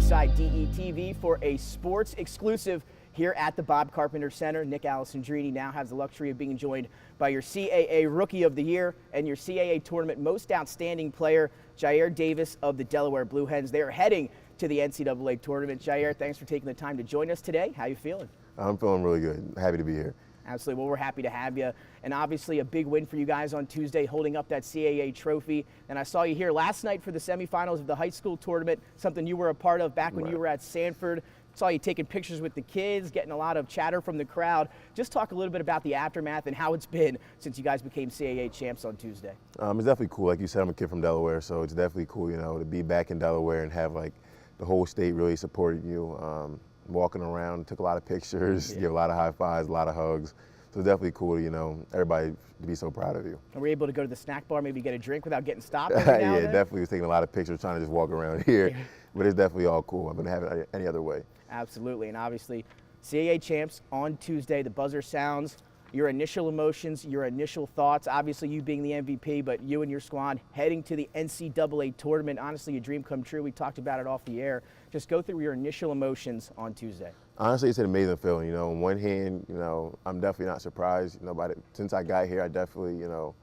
inside DETV for a sports exclusive here at the Bob Carpenter Center. Nick Alessandrini now has the luxury of being joined by your CAA Rookie of the Year and your CAA Tournament Most Outstanding Player, Jyare Davis of the Delaware Blue Hens. They are heading to the NCAA Tournament. Jyare, thanks for taking the time to join us today. How you feeling? I'm feeling really good. Happy to be here. Absolutely. Well, we're happy to have you. And obviously a big win for you guys on Tuesday, holding up that CAA trophy. And I saw you here last night for the semifinals of the high school tournament, something you were a part of back when you were at Sanford. Saw you taking pictures with the kids, getting a lot of chatter from the crowd. Just talk a little bit about the aftermath and how it's been since you guys became CAA champs on Tuesday. It's definitely cool. Like you said, I'm a kid from Delaware, so it's definitely cool, you know, to be back in Delaware and have like the whole state really supported you. Walking around, took a lot of pictures, gave a lot of high fives, a lot of hugs. So it's definitely cool, you know, everybody to be so proud of you. And were you able to go to the snack bar, maybe get a drink without getting stopped? Yeah, definitely was taking a lot of pictures trying to just walk around here. But it's definitely all cool. I wouldn't have it any other way. Absolutely, and obviously CAA champs on Tuesday. The buzzer sounds. Your initial emotions, your initial thoughts, obviously you being the MVP, but you and your squad heading to the NCAA tournament. Honestly, a dream come true. We talked about it off the air. Just go through your initial emotions on Tuesday. Honestly, it's an amazing feeling. You know, on one hand, you know, I'm definitely not surprised. You know, since I got here, I definitely, you know,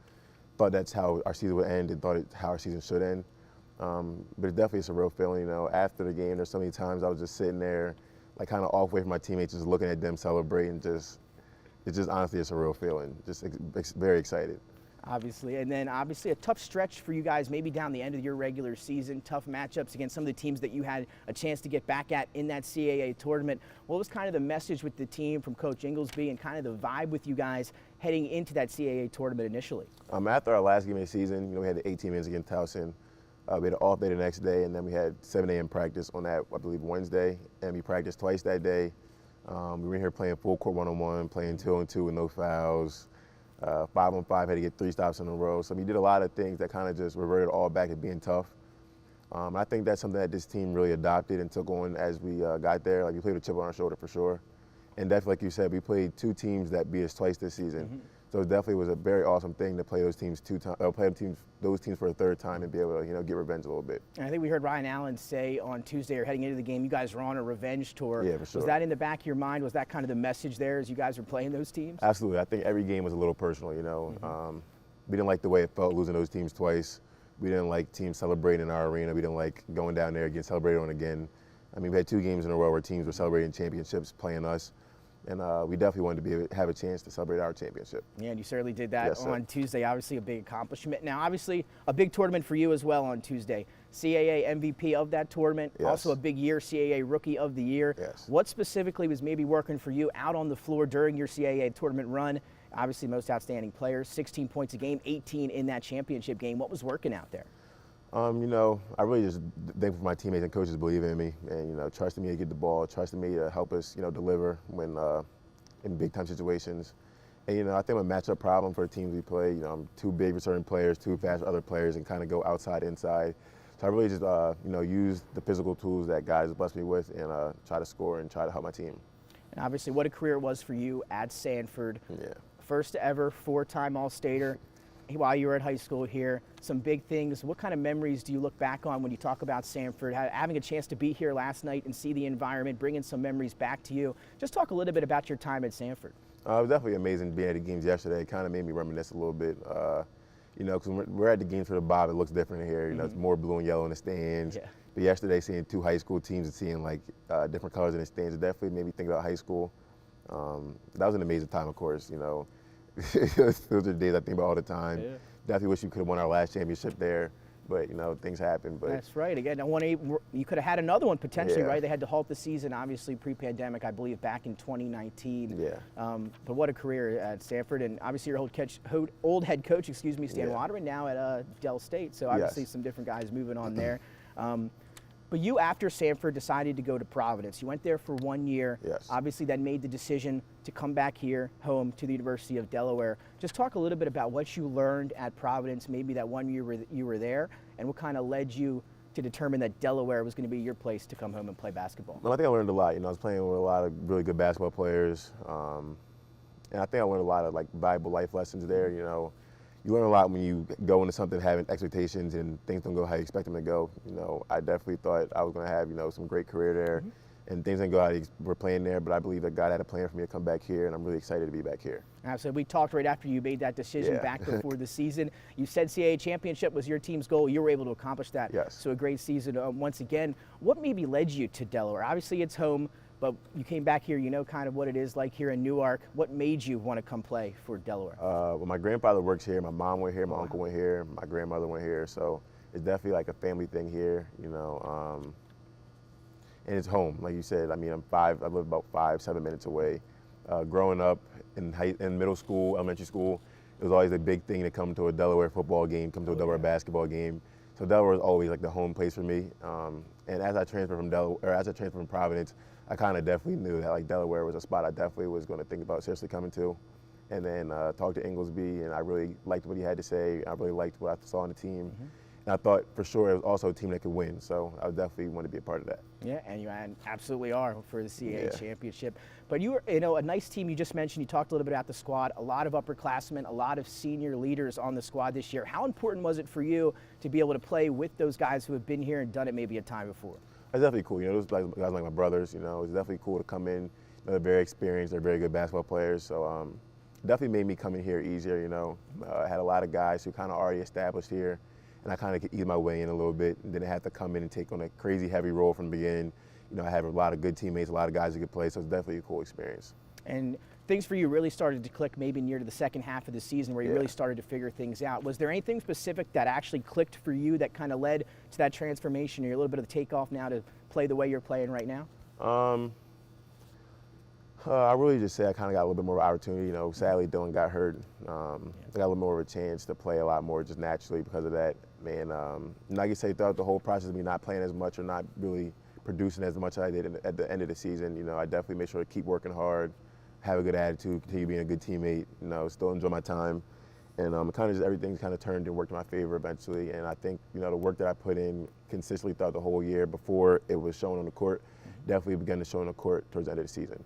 thought that's how our season would end and thought it's how our season should end. But it's definitely a surreal feeling. You know, after the game, there's so many times I was just sitting there, like kind of off away from my teammates, just looking at them celebrating, it's just honestly a surreal feeling. Just very excited. Obviously, and then obviously a tough stretch for you guys maybe down the end of your regular season, tough matchups against some of the teams that you had a chance to get back at in that CAA tournament. What was kind of the message with the team from Coach Inglesby and kind of the vibe with you guys heading into that CAA tournament initially? After our last game of the season, you know, we had the 18 minutes against Towson. We had an off day the next day, and then we had 7 a.m. practice on that, I believe, Wednesday, and we practiced twice that day. We were in here playing full court 1-on-1, playing 2-on-2 with no fouls. 5-on-5, had to get 3 stops in a row. So we did a lot of things that kind of just reverted all back to being tough. I think that's something that this team really adopted and took on as we got there. Like we played with a chip on our shoulder for sure. And definitely, like you said, we played 2 teams that beat us twice this season. So it definitely was a very awesome thing to play those teams those teams for a third time and be able to, you know, get revenge a little bit. And I think we heard Ryan Allen say on Tuesday or heading into the game, you guys were on a revenge tour. Yeah, for sure. Was that in the back of your mind? Was that kind of the message there as you guys were playing those teams? Absolutely. I think every game was a little personal, you know. We didn't like the way it felt losing those teams twice. We didn't like teams celebrating in our arena. We didn't like going down there getting celebrated on again. I mean, we had 2 games in a row where teams were celebrating championships playing us. And we definitely wanted to be able to have a chance to celebrate our championship. Yeah, and you certainly did that on sir. Tuesday. Obviously a big accomplishment. Now, obviously a big tournament for you as well on Tuesday. CAA MVP of that tournament, also a big year, CAA Rookie of the Year. What specifically was maybe working for you out on the floor during your CAA tournament run? Obviously most outstanding players, 16 points a game, 18 in that championship game. What was working out there? You know, I really just thankful for my teammates and coaches believing in me and, you know, trusting me to get the ball, trusting me to help us, you know, deliver when in big time situations. And, you know, I think I'm a matchup problem for the teams we play. You know, I'm too big for certain players, too fast for other players, and kind of go outside, inside. So I really just, you know, use the physical tools that guys bless me with and try to score and try to help my team. And obviously what a career it was for you at Sanford. Yeah. First ever 4-time All-Stater. While you were at high school here, some big things. What kind of memories do you look back on when you talk about Sanford? Having a chance to be here last night and see the environment, bringing some memories back to you. Just talk a little bit about your time at Sanford. It was definitely amazing being at the games yesterday. It kind of made me reminisce a little bit. You know, because when we're at the games for the Bob, it looks different here. You know, it's more blue and yellow in the stands. Yeah. But yesterday, seeing 2 high school teams and seeing like different colors in the stands, it definitely made me think about high school. That was an amazing time, of course. You know, those are the days I think about all the time. Yeah. Definitely wish you could have won our last championship there, but you know, things happen. But that's right. Again, you could have had another one potentially, right? They had to halt the season, obviously pre-pandemic, I believe, back in 2019. Yeah. But what a career at Sanford, and obviously your old head coach, excuse me, Stan Waterman, now at Del State. So obviously some different guys moving on there. But you, after Sanford, decided to go to Providence. You went there for 1 year. Yes. Obviously, then made the decision to come back here, home to the University of Delaware. Just talk a little bit about what you learned at Providence, maybe that 1 year you were there, and what kind of led you to determine that Delaware was going to be your place to come home and play basketball. Well, I think I learned a lot. You know, I was playing with a lot of really good basketball players, and I think I learned a lot of like valuable life lessons there. You know, you learn a lot when you go into something having expectations and things don't go how you expect them to go. You know, I definitely thought I was going to have, you know, some great career there, and things didn't go how we're playing there, but I believe that God had a plan for me to come back here, and I'm really excited to be back here. Absolutely. We talked right after you made that decision Yeah. back before the season. You said CAA championship was your team's goal. You were able to accomplish that. Yes. So a great season once again. What maybe led you to Delaware? Obviously it's home, but you came back here, you know kind of what it is like here in Newark. What made you want to come play for Delaware? Well, my grandfather works here, my mom went here, my uncle went here, my grandmother went here, so it's definitely like a family thing here, you know. And it's home, like you said. I mean, I live about 5-7 minutes away. Growing up in middle school, elementary school, it was always a big thing to come to a Delaware football game, come to a Delaware basketball game. So Delaware was always like the home place for me. And as I transferred from Providence, I kind of definitely knew that like Delaware was a spot I definitely was going to think about seriously coming to. And then talked to Inglesby, and I really liked what he had to say. I really liked what I saw on the team. And I thought for sure it was also a team that could win. So I definitely want to be a part of that. Yeah, and you absolutely are for the CAA Yeah. championship. But you were, you know, a nice team. You just mentioned, you talked a little bit about the squad, a lot of upperclassmen, a lot of senior leaders on the squad this year. How important was it for you to be able to play with those guys who have been here and done it maybe a time before? It's definitely cool. You know, those guys like my brothers. You know, it's definitely cool to come in. You know, they're very experienced. They're very good basketball players. So definitely made me coming here easier. You know, I had a lot of guys who kind of already established here, and I kind of could ease my way in a little bit, and didn't have to come in and take on a crazy heavy role from the beginning. You know, I have a lot of good teammates, a lot of guys who could play. So it's definitely a cool experience. And things for you really started to click maybe near to the second half of the season where you really started to figure things out. Was there anything specific that actually clicked for you that kind of led to that transformation, or a little bit of the takeoff now to play the way you're playing right now? I really just say I kind of got a little bit more of an opportunity. You know, sadly Dylan got hurt. I got a little more of a chance to play a lot more just naturally because of that. And like you say, throughout the whole process of me not playing as much or not really producing as much as I did at the end of the season, you know, I definitely made sure to keep working hard, have a good attitude, continue being a good teammate, you know, still enjoy my time. And kind of just everything kind of turned and worked in my favor eventually. And I think, you know, the work that I put in consistently throughout the whole year before it was shown on the court definitely began to show on the court towards the end of the season.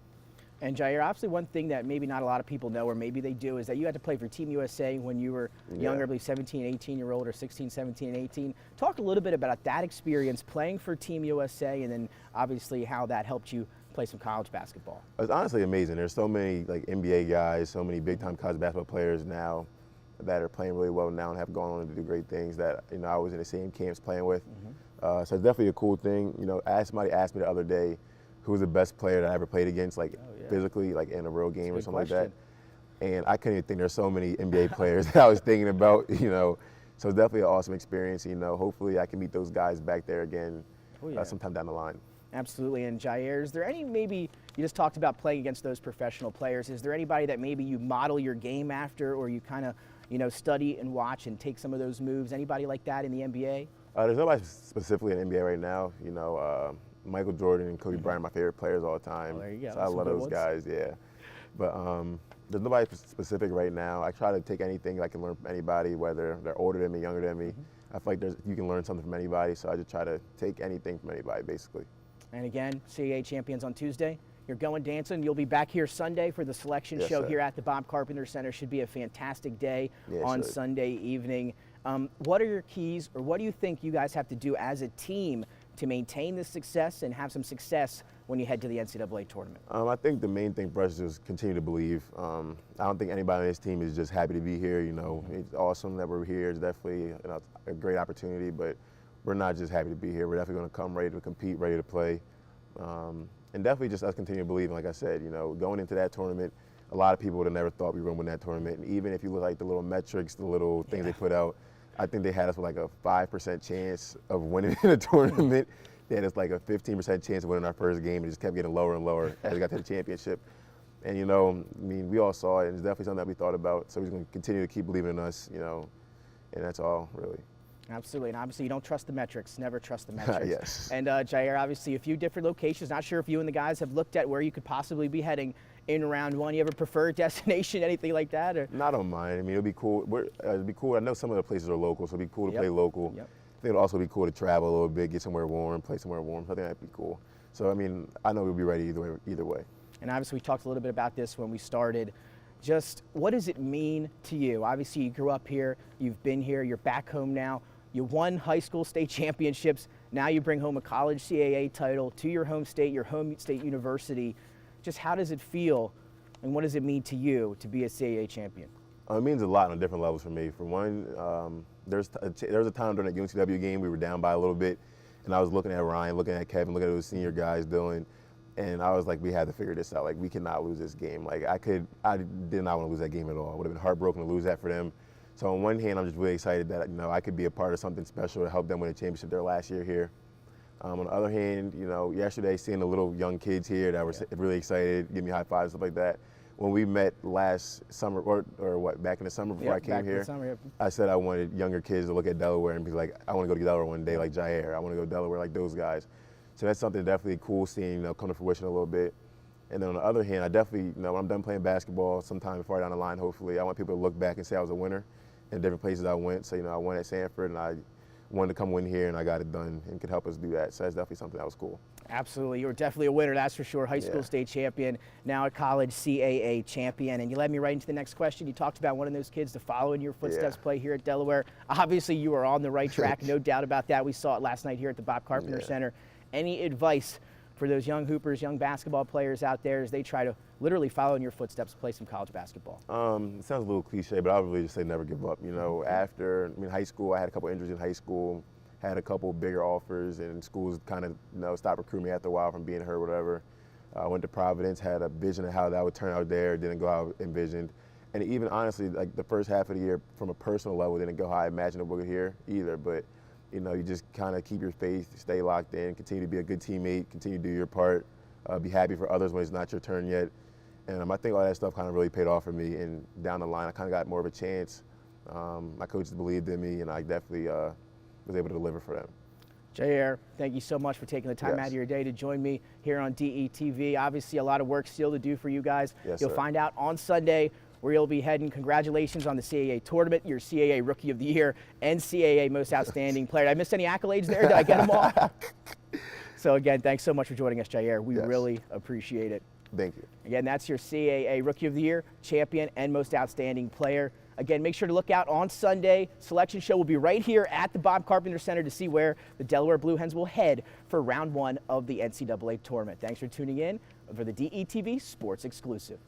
And Jyare, obviously one thing that maybe not a lot of people know, or maybe they do, is that you had to play for Team USA when you were younger, I believe 17, 18-year-old, or 16, 17, and 18. Talk a little bit about that experience playing for Team USA, and then obviously how that helped you play some college basketball. It's honestly amazing. There's so many like NBA guys, so many big-time college basketball players now that are playing really well now and have gone on to do great things that, you know, I was in the same camps playing with. So it's definitely a cool thing. You know, somebody asked me the other day, who was the best player that I ever played against, like physically, like in a real game or something like that. And I couldn't even think there's so many NBA players that I was thinking about, you know. So it's definitely an awesome experience, you know. Hopefully I can meet those guys back there again sometime down the line. Absolutely. And Jyare, is there any, maybe you just talked about playing against those professional players, is there anybody that maybe you model your game after, or you kind of, you know, study and watch and take some of those moves? Anybody like that in the NBA? There's nobody specifically in the NBA right now, you know. Michael Jordan and Kobe Bryant are my favorite players all the time. Oh, there you go. So I love those guys, yeah. But there's nobody specific right now. I try to take anything I can learn from anybody, whether they're older than me, younger than me. I feel like you can learn something from anybody, so I just try to take anything from anybody, basically. And again, CAA champions on Tuesday. You're going dancing. You'll be back here Sunday for the selection show here at the Bob Carpenter Center. Should be a fantastic day on Sunday evening. What are your keys, or what do you think you guys have to do as a team to maintain this success and have some success when you head to the NCAA tournament? I think the main thing for us is just continue to believe. I don't think anybody on this team is just happy to be here. You know, it's awesome that we're here. It's definitely a great opportunity, but we're not just happy to be here. We're definitely going to come ready to compete, ready to play. And definitely just us continue to believe. Like I said, you know, going into that tournament, a lot of people would have never thought we were going to win that tournament. And even if you look like the little metrics, the little things they put out, I think they had us with like a 5% chance of winning the tournament. They had us like a 15% chance of winning our first game, and it just kept getting lower and lower as we got to the championship. And, you know, I mean, we all saw it, and it's definitely something that we thought about. So we're going to continue to keep believing in us, you know, and that's all, really. Absolutely, and obviously you don't trust the metrics. Never trust the metrics. Yes. And Jyare, obviously a few different locations. Not sure if you and the guys have looked at where you could possibly be heading in round one. You ever preferred destination, anything like that? Or? I don't mind. I mean, it'll be cool. It'll be cool. I know some of the places are local, so it'll be cool to play local. I think it'll also be cool to travel a little bit, get somewhere warm, play somewhere warm. So I think that'd be cool. So, I mean, I know we'll be ready either way. And obviously we talked a little bit about this when we started. just what does it mean to you? Obviously, you grew up here, you've been here, you're back home now. You won high school state championships. Now you bring home a college CAA title to your home state university. Just how does it feel, and what does it mean to you to be a CAA champion? It means a lot on different levels for me. For one, there was a time during that UNCW game we were down by a little bit, and I was looking at Ryan, looking at Kevin, looking at those senior guys doing, and I was like, we had to figure this out. Like, we cannot lose this game. Like, I did not want to lose that game at all. I would have been heartbroken to lose that for them. So on one hand, I'm just really excited that I could be a part of something special to help them win a championship their last year here. On the other hand, yesterday seeing the little young kids here that were really excited, give me high fives, stuff like that. When we met last summer, back in the summer before I came here, I said I wanted younger kids to look at Delaware and be like, I want to go to Delaware one day like Jyare. I want to go to Delaware like those guys. So that's something definitely cool seeing come to fruition a little bit. And then on the other hand, I definitely, when I'm done playing basketball sometime far down the line, hopefully, I want people to look back and say I was a winner in different places I went. So, I won at Sanford and I wanted to come win here and I got it done and could help us do that. So that's definitely something that was cool. Absolutely. You were definitely a winner, that's for sure. High school state champion, now a college CAA champion. And you led me right into the next question. You talked about wanting those kids to follow in your footsteps, play here at Delaware. Obviously, you are on the right track, no doubt about that. We saw it last night here at the Bob Carpenter Center. Any advice for those young hoopers, young basketball players out there as they try to literally follow in your footsteps, play some college basketball? It sounds a little cliche, but I would really just say never give up. After high school, I had a couple injuries in high school, had a couple bigger offers, and schools kind of stopped recruiting me after a while from being hurt or whatever. I went to Providence, had a vision of how that would turn out there, didn't go how I envisioned. And even honestly, like the first half of the year, from a personal level, didn't go how I imagined it would here either. But you just kind of keep your faith, stay locked in, continue to be a good teammate, continue to do your part, be happy for others when it's not your turn yet. And I think all that stuff kind of really paid off for me. And down the line, I kind of got more of a chance. My coaches believed in me, and I definitely was able to deliver for them. Jyare, thank you so much for taking the time out of your day to join me here on DETV. Obviously, a lot of work still to do for you guys. Yes, You'll sir. find out on Sunday where you'll be heading. Congratulations on the CAA tournament, your CAA Rookie of the Year, and CAA Most Outstanding Player. Did I miss any accolades there? Did I get them all? So again, thanks so much for joining us, Jyare. We really appreciate it. Thank you. Again, that's your CAA Rookie of the Year, Champion, and Most Outstanding Player. Again, make sure to look out on Sunday. Selection show will be right here at the Bob Carpenter Center to see where the Delaware Blue Hens will head for round 1 of the NCAA tournament. Thanks for tuning in for the DETV Sports Exclusive.